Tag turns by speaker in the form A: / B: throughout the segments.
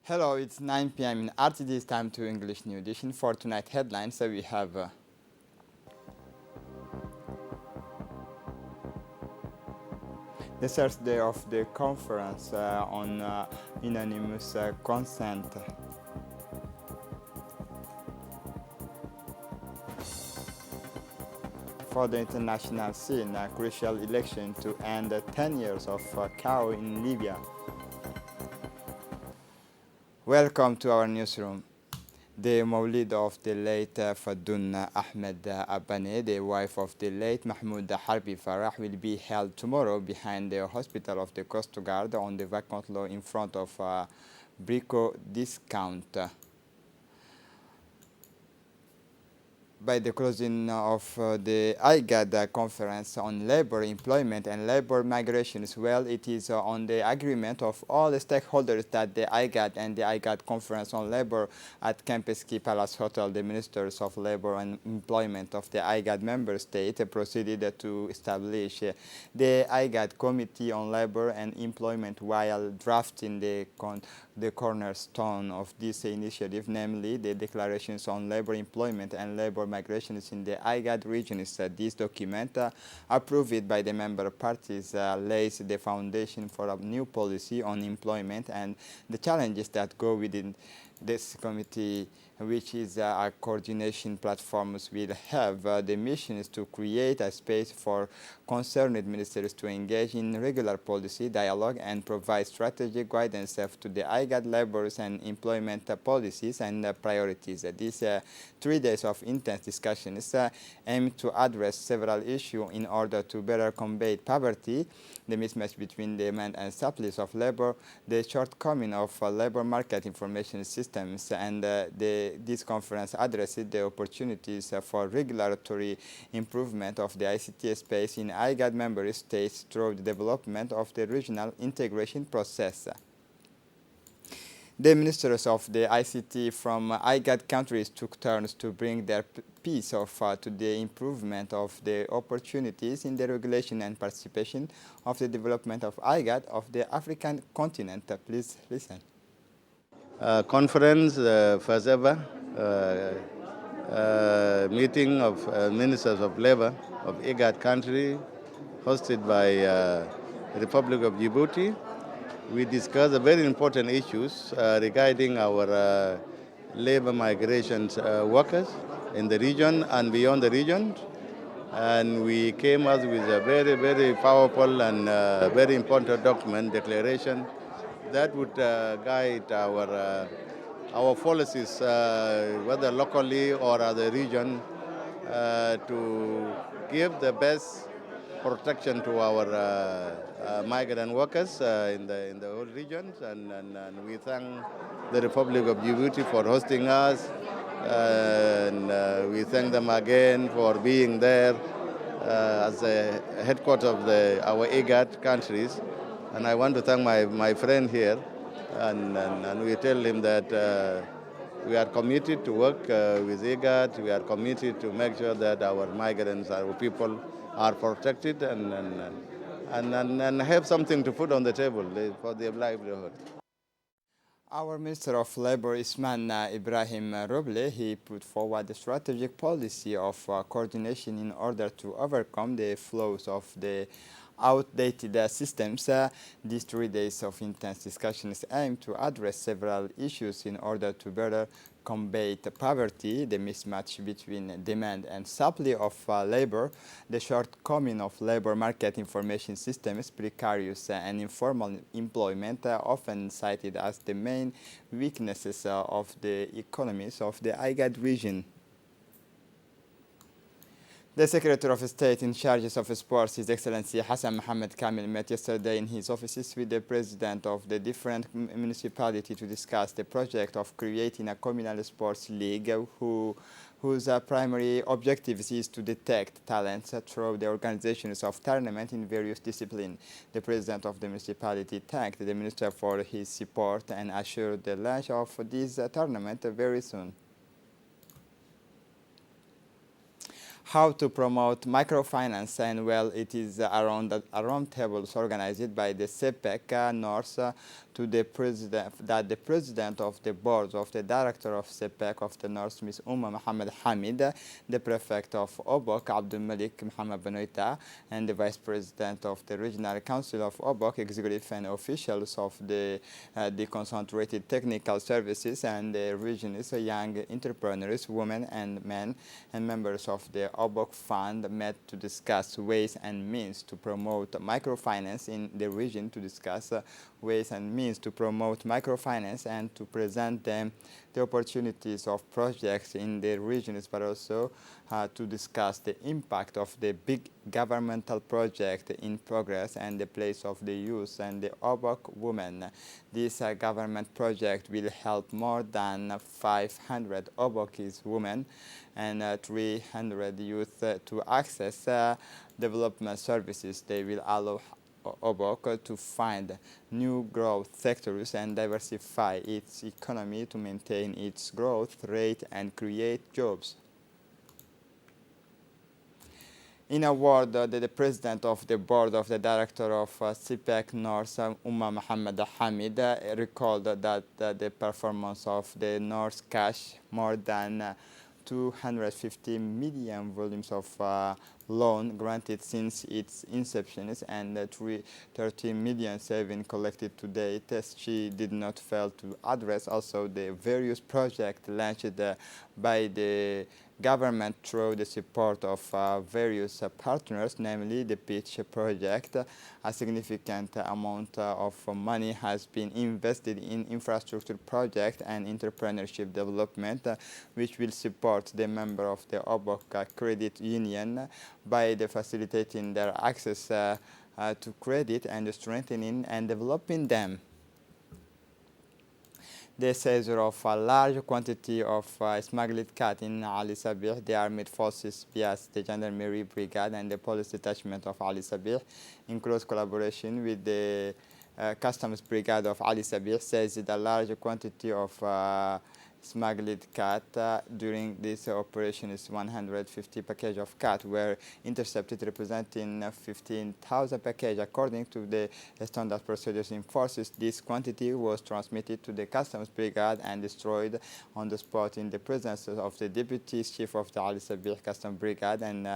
A: Hello, it's 9 p.m. in RTD's time to English New Edition. For tonight headlines, we have the third day of the conference on unanimous consent. For the international scene, a crucial election to end 10 years of chaos in Libya. Welcome to our newsroom. The Mawlid of the late Fadun Ahmed Abane, the wife of the late Mahmoud Harbi Farah, will be held tomorrow behind the hospital of the Coast Guard on the vacant lot in front of Brico Discount. By the closing of the IGAD conference on labor, employment and labor migration as well, it is on the agreement of all the stakeholders that the IGAD and the IGAD conference on labor at Kempinski Palace Hotel, the ministers of labor and employment of the IGAD member state proceeded to establish the IGAD committee on labor and employment while drafting the cornerstone of this initiative, namely the declarations on labor, employment and labor migrations in the IGAD regions. This document, approved by the member parties, lays the foundation for a new policy on employment and the challenges that go within this committee, which is a coordination platforms will have the mission is to create a space for concerned ministers to engage in regular policy dialogue and provide strategic guidance to the IGAD labors and employment policies and priorities. These 3 days of intense discussions aim to address several issues in order to better combat poverty, the mismatch between demand and supply of labor, the shortcoming of labor market information systems, and this conference addresses the opportunities for regulatory improvement of the ICT space in IGAD member states through the development of the regional integration process. The ministers of the ICT from IGAD countries took turns to bring their piece to the improvement of the opportunities in the regulation and participation of the development of IGAD of the African continent. Please listen.
B: Conference, first ever meeting of ministers of labor of IGAD country, hosted by the Republic of Djibouti. We discussed very important issues regarding our labor migration workers in the region and beyond the region. And we came up with a very, very powerful and very important document, declaration, that would guide our policies, whether locally or at the region, to give the best protection to our migrant workers in the whole region. And we thank the Republic of Djibouti for hosting us. And we thank them again for being there as the headquarters of our IGAD countries. And I want to thank my friend here, and we tell him that we are committed to work with IGAD. We are committed to make sure that our migrants, our people, are protected and have something to put on the table for their livelihood.
A: Our Minister of Labor, Isman Ibrahim Roble, he put forward a strategic policy of coordination in order to overcome the flows of the outdated systems. These 3 days of intense discussions aim to address several issues in order to better combat poverty, the mismatch between demand and supply of labor, the shortcoming of labor market information systems, precarious and informal employment, often cited as the main weaknesses of the economies of the IGAD region. The Secretary of State in charge of sports, His Excellency Hassan Mohammed Kamil, met yesterday in his offices with the president of the different municipalities to discuss the project of creating a communal sports league whose primary objective is to detect talents through the organizations of tournaments in various disciplines. The president of the municipality thanked the minister for his support and assured the launch of this tournament very soon. How to promote microfinance, and well, it is a round tables organized by the CEPEC North to the president that the president of the board of the director of CPEC of the North, Ms. Mohammed Hamid, the prefect of Obok, Abdul Malik Mohammed Benoita, and the vice president of the regional council of Obok, executive and officials of the concentrated technical services and the region's young entrepreneurs, women and men, and members of the Obok Fund met to discuss ways and means to promote microfinance in the region, to discuss ways and means to promote microfinance and to present them the opportunities of projects in the regions, but also to discuss the impact of the big governmental project in progress and the place of the youth and the Obok women. This government project will help more than 500 Obokese women and 300 youth to access development services. They will allow Obok to find new growth sectors and diversify its economy to maintain its growth rate and create jobs. In a word, the president of the board of the director of CPEC North, Mohammed Hamid, recalled that the performance of the North Cash more than 250 million volumes of loan granted since its inception and 30 million savings collected to date. She did not fail to address also the various projects launched by the government through the support of various partners, namely the Pitch project. A significant amount of money has been invested in infrastructure projects and entrepreneurship development, which will support the member of the Obok Credit Union by the facilitating their access to credit and strengthening and developing them. The seizure of a large quantity of smuggled cat in Ali Sabih, the armed forces via the Gendarmerie Brigade and the police detachment of Ali Sabih, in close collaboration with the Customs Brigade of Ali Sabih, seized a large quantity of smuggled cat. During this operation, 150 packages of cat were intercepted, representing 15,000 packages. According to the standard procedures in forces, this quantity was transmitted to the Customs Brigade and destroyed on the spot in the presence of the Deputy Chief of the Ali Sabih Customs Brigade and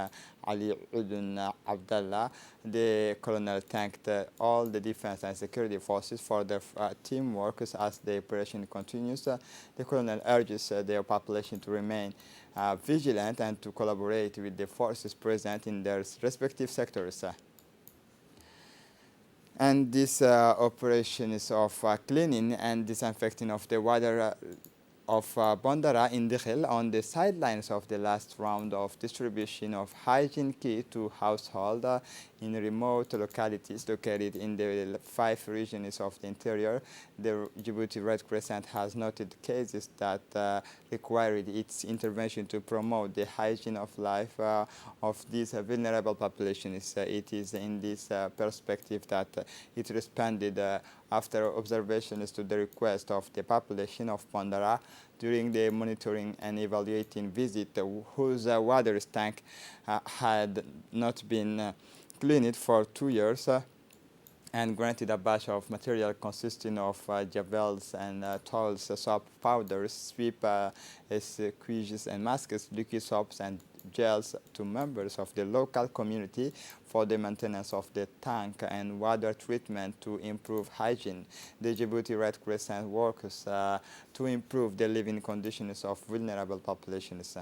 A: Ali Udun Abdallah. The colonel thanked all the defense and security forces for their teamwork as the operation continues. The colonel urges their population to remain vigilant and to collaborate with the forces present in their respective sectors. And this operation is of cleaning and disinfecting of the water of Bondara in Dikhil on the sidelines of the last round of distribution of hygiene kit to households in remote localities located in the 5 regions of the interior. The Djibouti Red Crescent has noted cases that required its intervention to promote the hygiene of life of these vulnerable populations. It is in this perspective that it responded after observations to the request of the population of Bondara during the monitoring and evaluating visit, whose water tank had not been cleaned for 2 years, and granted a batch of material consisting of gels and towels, soap powders, sweep, squeegees and masks, liquid soaps and gels to members of the local community for the maintenance of the tank and water treatment to improve hygiene. The Djibouti Red Crescent works to improve the living conditions of vulnerable populations.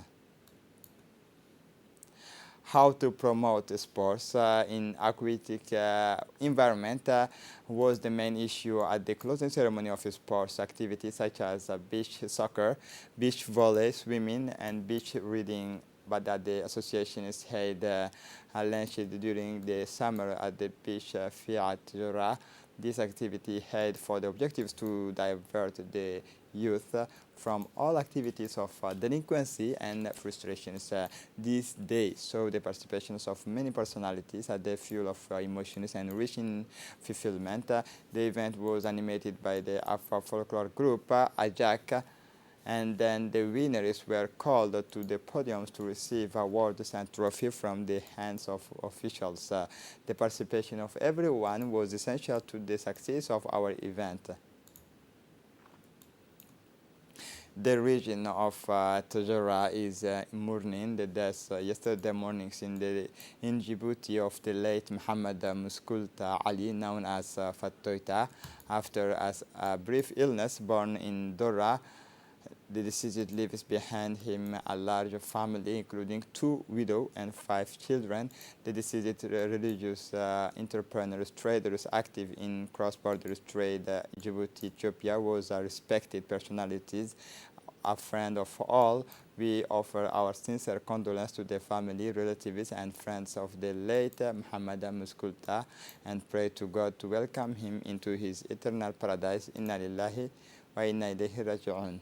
A: How to promote sports in aquatic environment was the main issue at the closing ceremony of sports activities such as beach soccer, beach volley, swimming, and beach reading, but that the association is held launched during the summer at the beach Fiat Jura. This activity had for the objectives to divert the youth from all activities of delinquency and frustrations. These days saw the participations of many personalities at the fuel of emotions and reaching fulfillment. The event was animated by the Afro folklore group Ajak, and then the winners were called to the podiums to receive awards and trophies from the hands of officials. The participation of everyone was essential to the success of our event. the region of Tajara is mourning the death yesterday mornings in Djibouti of the late Muhammad Muskulta Ali, known as Fattoita, after a brief illness born in Dora. The deceased leaves behind him a large family, including 2 widows and 5 children. The deceased religious entrepreneurs, traders active in cross-border trade, Djibouti, Ethiopia, was a respected personalities, a friend of all. We offer our sincere condolences to the family, relatives, and friends of the late Muhammad Muskulta, and pray to God to welcome him into his eternal paradise. Inna lillahi wa inna ilayhi raji'un.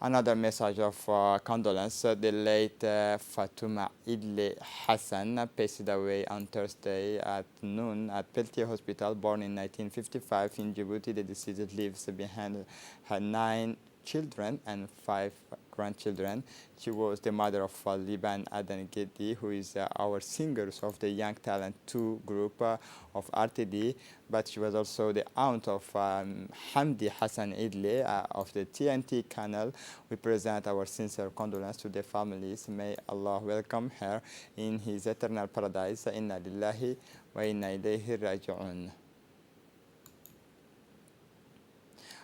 A: Another message of condolence, the late Fatuma Idle Hassan passed away on Thursday at noon at Peltier Hospital, born in 1955 in Djibouti. The deceased leaves behind her 9 children and 5 grandchildren. She was the mother of Liban Adan Gedi, who is our singers of the Young Talent 2 group of RTD, but she was also the aunt of Hamdi Hassan Idle of the TNT Canal. We present our sincere condolences to the families. May Allah welcome her in his eternal paradise. Inna lillahi wa inna ilayhi raji'un.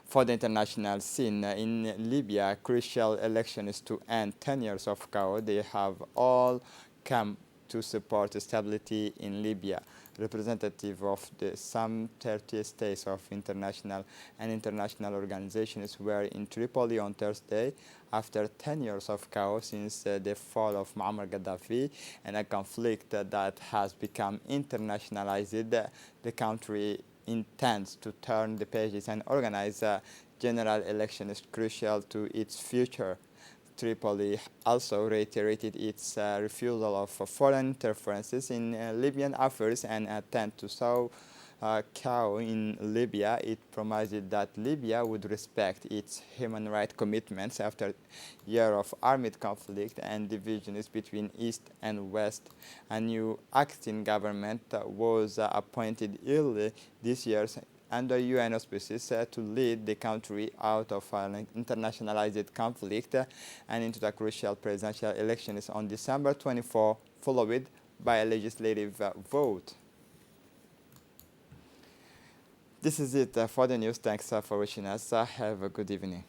A: For the international scene, in Libya, crucial elections to end 10 years of chaos. They have all come to support stability in Libya. Representative of some 30 states of international organizations were in Tripoli on Thursday after 10 years of chaos since the fall of Muammar Gaddafi and a conflict that has become internationalized. The country intends to turn the pages and organize a general election is crucial to its future. Tripoli also reiterated its refusal of foreign interferences in Libyan affairs and attempt to sow chaos in Libya. It promised that Libya would respect its human rights commitments after a year of armed conflict and divisions between East and West. A new acting government was appointed early this year under UN auspices to lead the country out of an internationalized conflict and into the crucial presidential elections on December 24, followed by a legislative vote. This is it for the news. Thanks for watching us. Have a good evening.